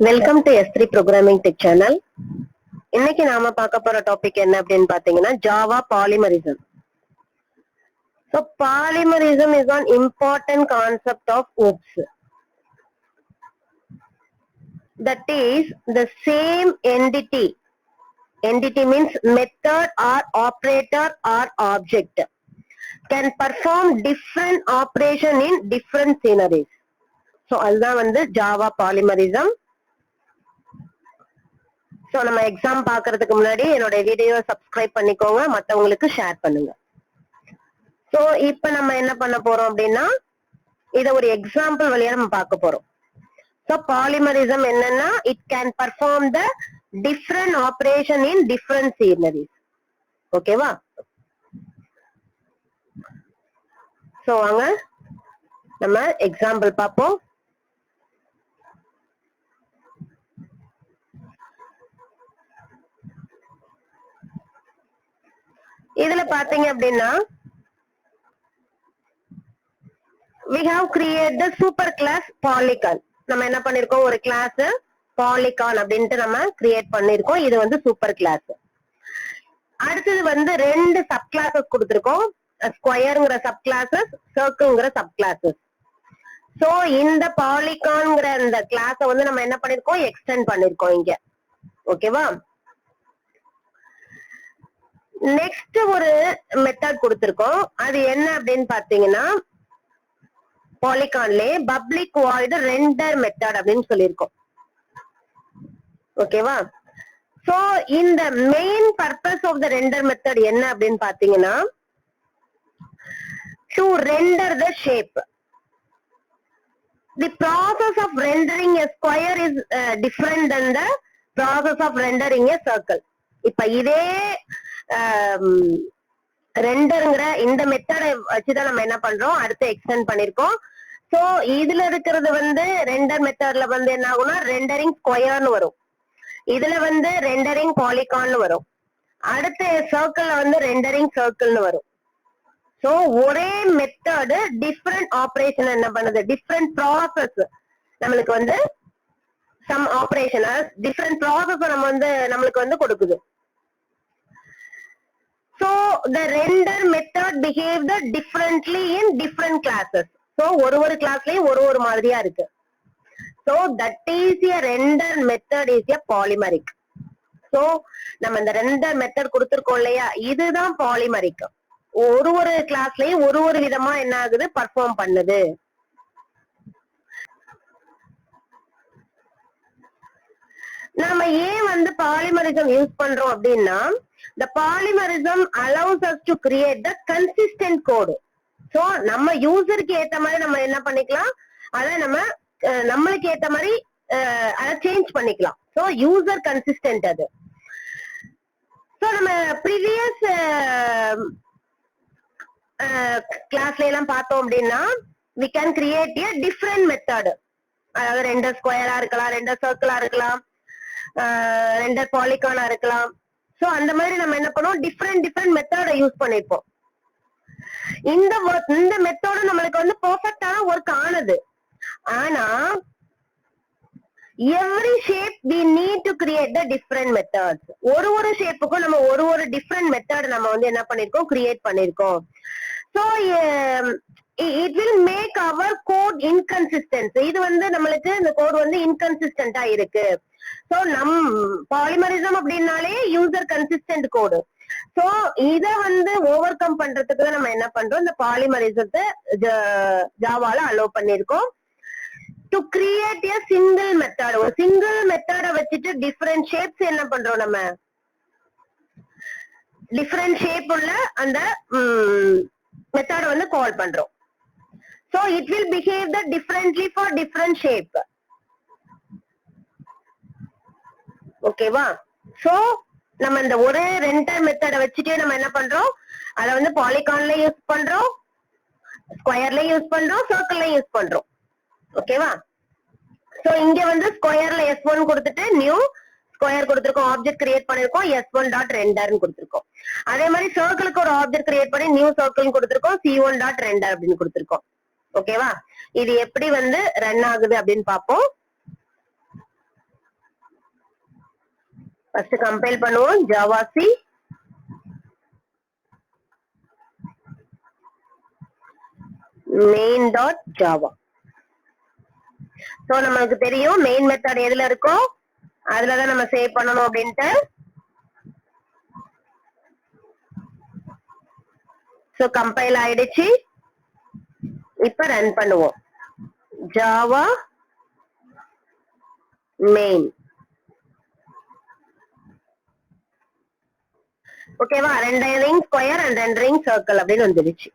Welcome to S3 Programming Tech Channel. இன்னைக்கு நாம பார்க்க போற டாபிக் என்ன அப்படின்னு பாத்தீங்கன்னா Java பாலிமரிசம். So polymerism is an important concept of OOPS. That is the same entity. Entity means method or operator or object can perform different operation in different scenarios. So அதுதான் வந்து Java பாலிமரிசம். So நம்ம exam பாக்குறதுக்கு முன்னாடி என்னோட video subscribe பண்ணிக்கோங்க, மத்தவங்களுக்கு share பண்ணுங்க. So இப்ப நம்ம என்ன பண்ண போறோம் அப்படின்னா இத ஒரு எக்ஸாம்பிள் வழியா நம்ம பார்க்க போறோம். சோ பாலிமரிசம் என்னன்னா it can perform the different operation in different sceneries. ஓகேவா? சோ வாங்க நம்ம எக்ஸாம்பிள் பார்ப்போம். இதுல பாத்தீங்க அப்படின்னா we have created the super class polygon. நம்ம என்ன பண்ணிருக்கோம், ஒரு கிளாஸ் polygon அப்படின்ட்டு நம்ம கிரியேட் பண்ணிருக்கோம். இது வந்து சூப்பர் கிளாஸ். அடுத்தது வந்து ரெண்டு சப் கிளாஸஸ் கொடுத்திருக்கோம், ஸ்கொயர்ங்கிற சப் கிளாஸஸ், சர்க்கிள்ங்கிற சப் கிளாஸஸ். சோ இந்த பாலிகான்ங்கிற அந்த கிளாஸ வந்து நம்ம என்ன பண்ணிருக்கோம், எக்ஸ்டெண்ட் பண்ணிருக்கோம் இங்க. ஓகேவா? நெக்ஸ்ட் ஒரு மெத்தட் கொடுத்திருக்கோம். அது என்ன அப்படின்னு பாத்தீங்கன்னா பாலிகான்ல பப்ளிக் வாய்ட் ரெண்டர் மெத்தட் அப்படின்னு சொல்லியிருக்கோம். ஓகேவா? சோ இந்த main purpose of the render method என்ன அப்படின்னு பாத்தீங்கன்னா to render the shape. The process of rendering a square is different than the process of rendering a circle. இப்ப இதே ரெண்டர்ங்கிற இந்த மெத்தடை வச்சுதான் நம்ம என்ன பண்றோம், அடுத்து எக்ஸ்டெண்ட் பண்ணிருக்கோம். சோ இதுல இருக்கிறது வந்து ரெண்டர் மெத்தட்ல வந்து என்ன ஆகும்னா ரெண்டரிங் ஸ்கொயர்னு வரும், இதுல வந்து ரெண்டரிங் பாலிகான் வரும், அடுத்த சர்க்கிள்ல வந்து ரெண்டரிங் சர்க்கிள்னு வரும். சோ ஒரே மெத்தட் டிஃபரெண்ட் ஆபரேஷன் என்ன பண்ணுது, டிஃபரெண்ட் ப்ராசஸ் நம்மளுக்கு வந்து சம் ஆபரேஷன் டிஃபரெண்ட் ப்ராசஸ் நம்ம வந்து நம்மளுக்கு வந்து கொடுக்குது. So the render method behave the differently in different classes. So ஒரு கிளாஸ்லயும் ஒரு மாதிரியா இருக்கு. So that is a render method is a polymeric. So நம்ம இந்த render method கொடுத்திருக்கோம் இல்லையா, இதுதான் polymeric. ஒரு கிளாஸ்லயும் ஒரு விதமா என்ன ஆகுது, பர்ஃபார்ம் பண்ணுது. நாம ஏன் வந்து பாலிமரிசம் யூஸ் பண்றோம் அப்படின்னா the polymerism allows us to create the consistent code. So நம்ம யூசருக்கு ஏத்த மாதிரி நம்ம என்ன பண்ணிக்கலாம், அத நம்ம நம்மளுக்கு ஏத்த மாதிரி அத சேஞ்ச் பண்ணிக்கலாம். சோ யூசர் கன்சிஸ்டன்ட் அது. சோ நம்ம ப்ரீவியஸ் கிளாஸ்ல எல்லாம் பார்த்தோம் அப்படின்னா we can create a different method. அதாவது ரெண்டர் ஸ்கொயரா இருக்கலாம், ரெண்டர் சர்க்கிளா இருக்கலாம், ரெண்டர் பாலிகானா இருக்கலாம். சோ அந்த மாதிரி நம்ம என்ன பண்ணுவோம், டிஃபரெண்ட் மெத்தட யூஸ் பண்ணிருப்போம். இந்த மெத்தட நம்மளுக்கு வந்து பெர்ஃபெக்ட்டான ஒர்க் ஆனது. ஆனா every shape we need to create the different methods. ஒரு ஷேப்புக்கும் நம்ம ஒரு டிஃபரெண்ட் மெத்தட் நம்ம வந்து என்ன பண்ணிருக்கோம், கிரியேட் பண்ணிருக்கோம். So it will make our code inconsistent. இது வந்து நம்மளுக்கு இந்த கோட் வந்து இன்கன்சிஸ்டன்டா இருக்கு. சோ பாலிமரிசம் அப்படின்னாலே யூசர் கன்சிஸ்டன்ட் கோடு. சோ இத வந்து ஓவர் கம் பண்றதுக்கு நம்ம என்ன பண்றோம், இந்த பாலிமரிசத்தை ஜாவால அலோவ் பண்ணிருக்கோம். To create a single method. ஒரு சிங்கிள் மெத்தட வச்சுட்டு டிஃபரெண்ட் ஷேப்ஸ் என்ன பண்றோம், நம்ம டிஃபரெண்ட் ஷேப் உள்ள அந்த மெத்தட வந்து கால் பண்றோம். So it will behave the differently for different shape. ஓகேவா? சோ நம்ம இந்த ஒரே ரெண்டர் மெத்தட வச்சுட்டே நம்ம என்ன பண்றோம், அத வந்து பாலிகான்ல யூஸ் பண்றோம், ஸ்கொயர்ல யூஸ் பண்றோம், சர்க்கிள்ல யூஸ் பண்றோம். ஓகேவா? சோ இங்க வந்து ஸ்கொயர்ல S1 கொடுத்துட்டு நியூ ஸ்கொயர் கொடுத்திருக்கோம், ஆப்ஜெக்ட் கிரியேட் பண்ணிருக்கோம், S1.render கொடுத்திருக்கோம். அதே மாதிரி சர்க்கிளுக்கு ஒரு ஆப்ஜெக்ட் கிரியேட் பண்ணி நியூ சர்க்கிள் கொடுத்திருக்கோம், C1.render அப்படின்னு கொடுத்திருக்கோம். ஓகேவா? இது எப்படி வந்து ரன் ஆகுது அப்படின்னு பாப்போம். ஃபர்ஸ்ட் கம்பைல் பண்ணுவோம். Java C main dot Java. So நமக்கு தெரியும் மெயின் மெத்தட் எதுல இருக்கும், அதுலதான் நம்ம சேவ் பண்ணணும் அப்படின்ட்டு. சோ கம்பைல் ஆயிடுச்சு. இப்ப ரன் பண்ணுவோம். Java main. ஓகேவா, 2 ring square and 2 ring circle அப்படின்னு வந்துருச்சு.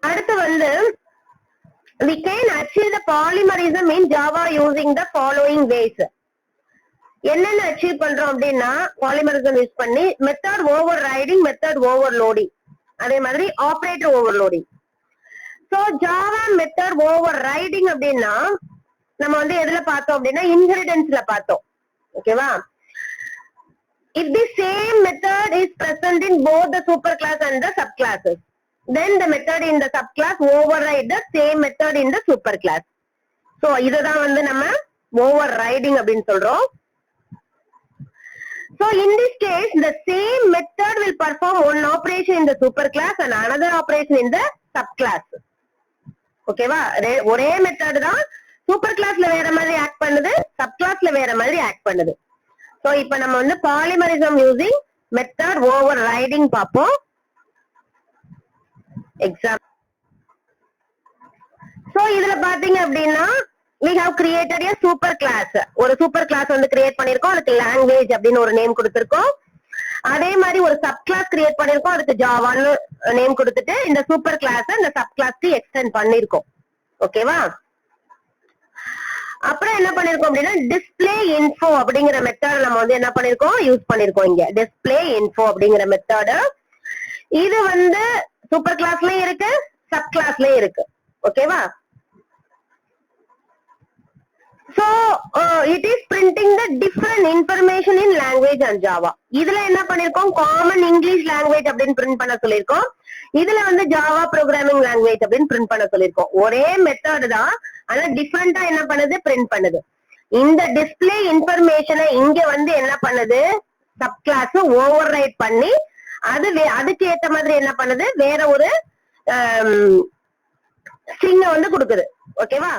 அடுத்து வந்து we can achieve the polymorphism in Java using the following ways. என்னென்ன அச்சீவ் பண்றோம் அப்படின்னா பாலிமரிசம் யூஸ் பண்ணி method over riding, method overloading, அதே மாதிரி operator overloading. So Java method over riding அப்படின்னா நம்ம வந்து எதுல பார்த்தோம் அப்படின்னா இன்ஹெரிடன்ஸ்ல பார்த்தோம். ஓகேவா, if the same method is present in both the superclass and the subclasses, then the method in the subclass override the same method in the superclass. So இதுதான் வந்து நம்ம overriding அப்படின்னு சொல்றோம். So in this case, the same method will perform one operation in the superclass and another operation in the subclass. ஓகேவா, ஒரே method தான் super கிளாஸ்ல வேற மாதிரி ஆக்ட் பண்ணுது, சப் கிளாஸ்ல வேற மாதிரி ஆக்ட் பண்ணுது. சோ இப்ப நம்ம வந்து பாலிமரிசம் யூசிங் மெத்தட் ஓவர் ரைடிங் பார்ப்போம். எக்ஸாம். சோ இதுல பாத்தீங்க அப்படின்னா we have created a super class. ஒரு சூப்பர் கிளாஸ் வந்து கிரியேட் பண்ணிருக்கோம், அதுக்கு லாங்குவேஜ் அப்படின்னு ஒரு நேம் கொடுத்திருக்கோம். அதே மாதிரி ஒரு சப் கிளாஸ் கிரியேட் பண்ணிருக்கோம், அதுக்கு ஜாவான்னு நேம் கொடுத்துட்டு இந்த சூப்பர் கிளாஸ் இந்த சப் கிளாஸ்க்கு எக்ஸ்டெண்ட் பண்ணிருக்கோம். ஓகேவா, அப்புறம் என்ன பண்ணிருக்கோம் அப்படின்னா டிஸ்பிளே இன்ஃபோ அப்படிங்கிற மெத்தட் நம்ம வந்து என்ன பண்ணிருக்கோம், யூஸ் பண்ணிருக்கோம். இங்க டிஸ்பிளே இன்ஃபோ அப்படிங்கிற மெத்தட் இது வந்து சூப்பர் கிளாஸ்லயும் இருக்கு, சப் கிளாஸ்லயும் இருக்கு. ஓகேவா, so it is printing the different information in language and Java. இதுல என்ன பண்ணிருக்கோம், காமன் இங்கிலீஷ் லாங்குவேஜ் அப்படின்னு பிரிண்ட் பண்ண சொல்லிருக்கோம். இதுல வந்து ஜாவா ப்ரோக்ராமிங் லாங்குவேஜ் அப்படின்னு பிரிண்ட் பண்ண சொல்லிருக்கோம். ஒரே மெத்தட் தான், ஆனா டிஃபரெண்டா என்ன பண்ணுது, பிரிண்ட் பண்ணுது. இந்த டிஸ்பிளே இன்ஃபர்மேஷனை இங்க வந்து என்ன பண்ணுது, சப் கிளாஸ் ஓவர் ரைட் பண்ணி அதுக்கு ஏத்த மாதிரி என்ன பண்ணுது, வேற ஒரு ஸ்ட்ரிங் வந்து கொடுக்குது. ஓகேவா,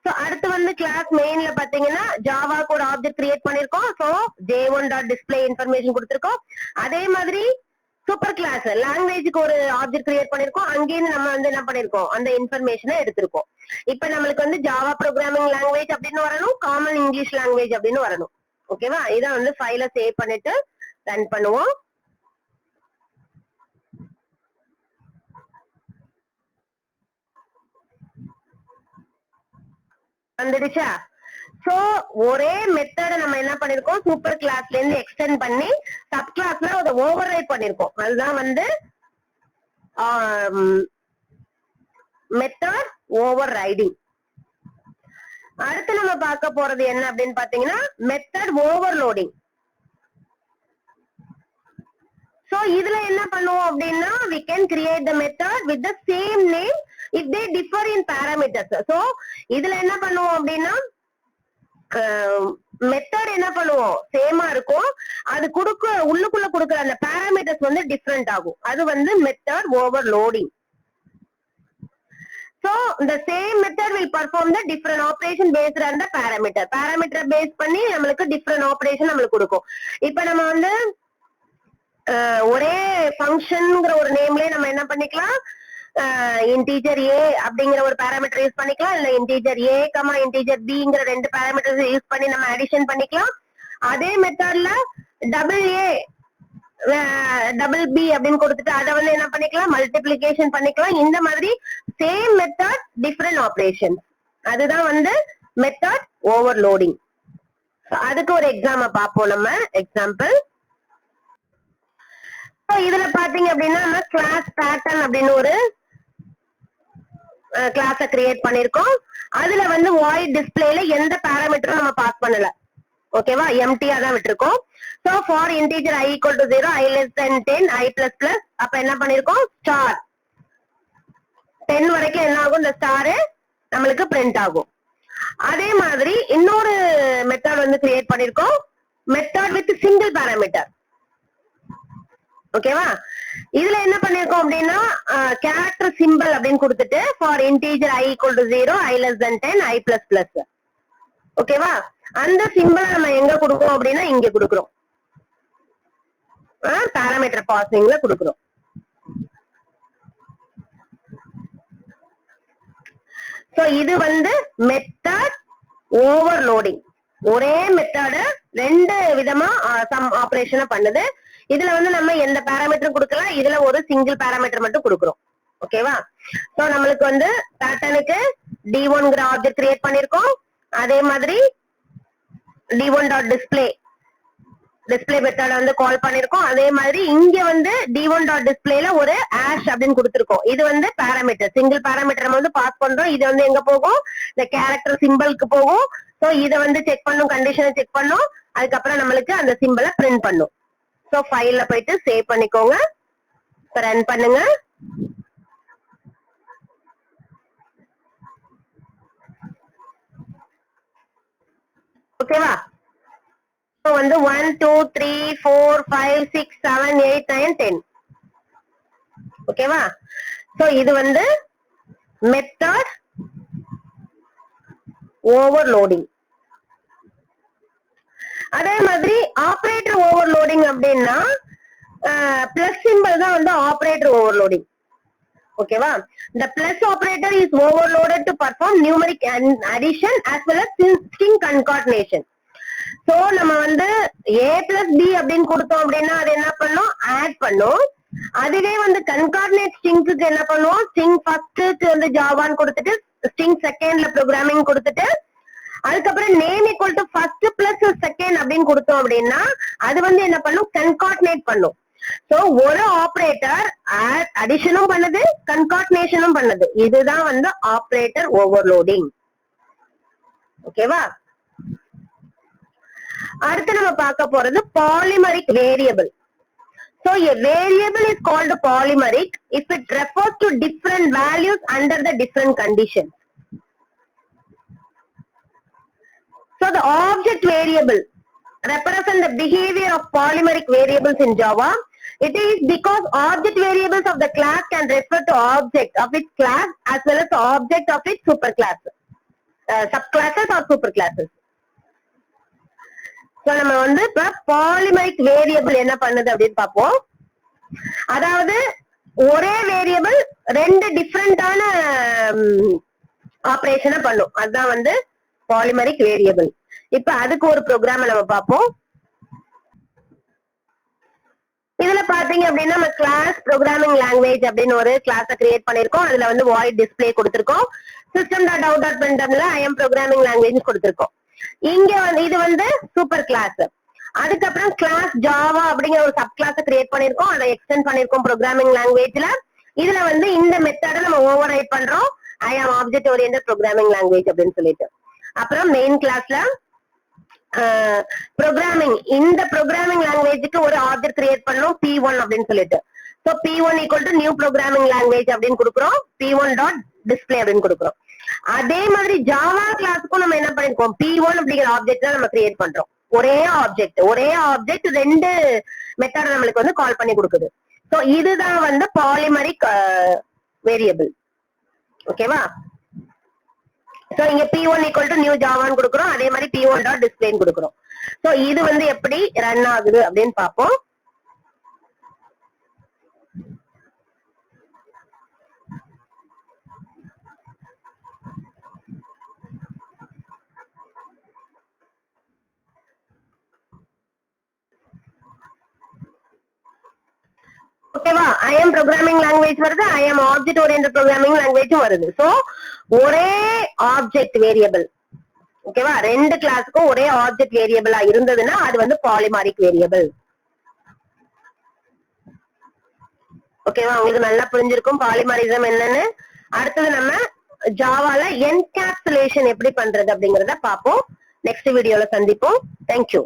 சோ அடுத்து வந்து கிளாஸ் மெயின்ல பாத்தீங்கன்னா ஜாவாக்கு ஒரு ஆப்ஜெக்ட் கிரியேட் பண்ணிருக்கோம். சோ j1.display இன்ஃபர்மேஷன் கொடுத்திருக்கோம். அதே மாதிரி சூப்பர் கிளாஸ் லாங்குவேஜுக்கு ஒரு ஆப்ஜெக்ட் கிரியேட் பண்ணிருக்கோம், அங்கேயும் நம்ம வந்து என்ன பண்ணிருக்கோம், அந்த இன்ஃபர்மேஷனை எடுத்திருக்கோம். இப்ப நம்மளுக்கு வந்து ஜாவா ப்ரோக்ராமிங் லாங்குவேஜ் அப்படின்னு வரணும், காமன் இங்கிலீஷ் லாங்குவேஜ் அப்படின்னு வரணும். ஓகேவா, இதை வந்து ஃபைல சேவ் பண்ணிட்டு ரன் பண்ணுவோம். வந்துடுச்சா? சோ ஒரே மெத்தட நம்ம என்ன பண்ணிருக்கோம், சூப்பர் கிளாஸ்ல இருந்து எக்ஸ்டெண்ட் பண்ணி சப் கிளாஸ்ல அதை ஓவர் ரைட் பண்ணிருக்கோம். அதுதான் வந்து மெத்தட் ஓவர் ரைடிங். அடுத்து நம்ம பார்க்க போறது என்ன அப்படின்னு பாத்தீங்கன்னா மெத்தட் ஓவர்லோடிங். சோ இதுல என்ன பண்ணுவோம் அப்படின்னா we can create the method with the same name if they differ in parameters. So இதுல என்ன பண்ணுவோம் அப்படின்னா மெத்தட் என்ன பண்ணுவோம், சேமா இருக்கும், அது உள்ளுக்குள்ள கொடுக்குற அந்த பாராமீட்டர்ஸ் வந்து டிஃபரெண்ட் ஆகும். அது வந்து method overloading. So the same method will perform the different operation based on the parameter. Parameter base பண்ணி நம்மளுக்கு different operation நம்மளுக்கு கொடுக்கும். இப்ப நம்ம வந்து ஒரே ஃபங்க்ஷன்ங்கிற ஒரு நேம்லயே நம்ம என்ன பண்ணிக்கலாம், இன்டீஜர் ஏ அப்படிங்கிற ஒரு பாராமீட்டர் யூஸ் பண்ணிக்கலாம், இல்ல இன்டீஜர் ஏ கமா இன்டீஜர் பிங்கிற 2 பாராமீட்டர்ஸ் யூஸ் பண்ணி நம்ம அடிஷன் பண்ணிக்கலாம். அதே மெத்தட்ல டபுள் ஏ டபுள் பி அப்படின்னு கொடுத்துட்டு அதை வந்து என்ன பண்ணிக்கலாம், மல்டிபிளிகேஷன் பண்ணிக்கலாம். இந்த மாதிரி சேம் மெத்தட் டிஃபரெண்ட் ஆபரேஷன், அதுதான் வந்து மெத்தட் ஓவர்லோடிங். அதுக்கு ஒரு எக்ஸாம்பிள் பார்ப்போம். நம்ம எக்ஸாம்பிள் இதுல பாத்தீங்க அப்படின்னா நம்ம கிளாஸ் பேட்டர்ன் அப்படின்னு ஒரு கிளாஸ கிரியேட் பண்ணிருக்கோம். அதுல வந்து வாய்ட் டிஸ்பிளேல எந்த பாராமீட்டரும் நம்ம பாஸ் பண்ணல. ஓகேவா, எம்டியா தான் விட்டுருக்கோம். So for integer i equal to 0, i less than 10, i plus plus, அப்ப என்ன பண்ணிருக்கோம், ஸ்டார் 10 வரைக்கும் என்ன ஆகும், இந்த ஸ்டார் நம்மளுக்கு பிரிண்ட் ஆகும். அதே மாதிரி இன்னொரு மெத்தட் வந்து கிரியேட் பண்ணிருக்கோம், மெத்தட் வித் சிங்கிள் பாராமீட்டர். ஓகேவா? இதுல என்ன பண்ணிருக்கோம் அப்படின்னா கேரக்டர் சிம்பிள் அப்படின்னு கொடுத்துட்டு for integer i equal to 0, i less than 10, i plus plus. ஓகேவா? அந்த சிம்பிளை நம்ம எங்க கொடுக்கிறோம் அப்படின்னா இங்க கொடுக்கிறோம், பாராமீட்டர் பாசிங்ல கொடுக்கிறோம். சோ இது வந்து மெத்தட் ஓவர்லோடிங். ஒரே மெத்தட ரெண்டு விதமா சம் ஆபரேஷனை பண்ணுது. இதுல வந்து நம்ம எந்த பாராமீட்டரும் கொடுக்கலாம், இதுல ஒரு சிங்கிள் பாராமீட்டர் மட்டும் கொடுக்கிறோம். ஓகேவா? சோ நம்மளுக்கு வந்து பேட்டர்னுக்கு d1ங்கிற ஆப்ஜெக்ட் கிரியேட் பண்ணிருக்கோம். அதே மாதிரி d1.display டிஸ்பிளே மெத்தட் வந்து கால் பண்ணிருக்கோம். அதே மாதிரி இங்க வந்து d1.displayல ஒரு ஆஷ் அப்படின்னு கொடுத்திருக்கோம். இது வந்து பாராமீட்டர், சிங்கிள் பாராமீட்டர் நம்ம வந்து பாஸ் பண்றோம். இது வந்து எங்க போகும், இந்த கேரக்டர் சிம்பிளுக்கு போகும். சோ இத வந்து செக் பண்ணும், கண்டிஷனை செக் பண்ணும். அதுக்கப்புறம் நம்மளுக்கு அந்த சிம்பிளை பிரிண்ட் பண்ணும். சோ ஃபைல்ல போயிட்டு சேவ் பண்ணிக்கோங்க, ரன் பண்ணுங்க. ஓகேவா? வந்து 1 2 3 4 5 6 7 8 9 10. ஓகேவா? சோ இது வந்து மெத்தட் ஓவர்லோடிங். அதே மாதிரி ஆபரேட்டர் ஓவர்லோடிங் அப்படின்னா பிளஸ் சிம்பிள் தான் வந்து ஆபரேட்டர் ஓவர்லோடிங். ஓகேவா? the plus operator is overloaded to perform numeric addition as well as string concatenation. So நம்ம வந்து a plus b அப்படின்னு கொடுத்தோம் அப்படின்னா அது என்ன பண்ணும், ஆட் பண்ணும். அதுவே வந்து கன்கார்டினேட் ஸ்ட்ரிங்க்கு என்ன பண்ணுவோம், ஸ்ட்ரிங் ஃபர்ஸ்ட்க்கு வந்து ஜாவான்னு கொடுத்துட்டு ஸ்ட்ரிங் செகண்ட்ல ப்ரோக்ராமிங் கொடுத்துட்டு அதுக்கப்புறம் name equal to first plus second அப்படின்னு கொடுத்தோம் அப்படின்னா அது வந்து என்ன பண்ணும், கன்கார்டினேட் பண்ணும். சோ ஒரு ஆபரேட்டர் அடிஷனும் பண்ணுது, கன்கார்டினேஷனும் பண்ணுது. இதுதான் வந்து ஆபரேட்டர் ஓவர்லோடிங். ஓகேவா? அடுத்து நம்ம பார்க்க போறது polymeric variable. So a variable is called polymeric if it refers to different values under the different conditions. So the object variable represent the behavior of polymeric variables in Java. It is because object variables of the class can refer to object of its class as well as object of its superclass, subclasses or superclasses. So நம்ம வந்து இப்ப polymeric variable என்ன பண்ணுது அப்படின்னு பார்ப்போம். அதாவது ஒரே variable ரெண்டு டிஃபரெண்டான ஆபரேஷனை பண்ணும், அதுதான் வந்து பாலிமரிக் வேரியபிள். இப்ப அதுக்கு ஒரு ப்ரோக்ராம் நம்ம பார்ப்போம். இதுல பாத்தீங்க அப்படின்னா நம்ம கிளாஸ் ப்ரோக்ராமிங் லாங்குவேஜ் அப்படின்னு ஒரு கிளாஸை கிரியேட் பண்ணிருக்கோம். அதுல வந்து வாய்ட் டிஸ்பிளே கொடுத்திருக்கோம். system.out.printlnல I am programming language கொடுத்திருக்கோம். இங்க வந்து இது வந்து சூப்பர் கிளாஸ். அதுக்கப்புறம் கிளாஸ் ஜாவா அப்படிங்கிற ஒரு சப் கிளாஸ் கிரியேட் பண்ணிருக்கோம், அதை எக்ஸ்டெண்ட் பண்ணிருக்கோம் ப்ரோக்ராமிங் லாங்குவேஜ்ல. இதுல வந்து இந்த மெத்தட நம்ம ஓவர் ரைட் பண்றோம், I am object oriented programming language அப்படின்னு சொல்லிட்டு. அப்புறம் மெயின் கிளாஸ்ல ப்ரோக்ராமிங், இந்த ப்ரோக்ராமிங் லாங்குவேஜுக்கு ஒரு ஆப்ஜெக்ட் கிரியேட் பண்ணோம் P1 அப்படின்னு சொல்லிட்டு. So P1 equal to new programming language அப்படின்னு கொடுக்குறோம், P1.display அப்படின்னு கொடுக்குறோம். அதே மாதிரி ஜாவா கிளாஸுக்கும் நம்ம என்ன பண்ணிருக்கோம், P1 அப்படிங்கிற ஆப்ஜெக்ட் தான் நம்ம கிரியேட் பண்றோம். ஒரே ஆப்ஜெக்ட் ரெண்டு மெத்தட் நம்மளுக்கு வந்து கால் பண்ணி கொடுக்குது. சோ இதுதான் வந்து பாலிமரிக் வேரியபிள். ஓகேவா? சோ இங்க P1 ஈக்குவல் டு நியூ ஜாவான்னு கொடுக்குறோம், அதே மாதிரி P1.display கொடுக்குறோம். சோ இது வந்து எப்படி ரன் ஆகுது அப்படின்னு பார்ப்போம். ஓகேவா? I am programming language வருது, I am object oriented programming language வருது. சோ ஒரே ஆப்ஜெக்ட் வேரியபிள், ஓகேவா, ரெண்டு கிளாஸுக்கும் ஒரே ஆப்ஜெக்ட் வேரியபிளா இருந்ததுன்னா அது வந்து பாலிமாரிக் வேரியபிள். ஓகேவா? உங்களுக்கு நல்லா புரிஞ்சிருக்கும் பாலிமாரிசம் என்னன்னு. அடுத்தது நம்ம ஜாவால என்கேப்சுலேஷன் எப்படி பண்றது அப்படிங்கறத பார்ப்போம். நெக்ஸ்ட் வீடியோல சந்திப்போம். தேங்க்யூ.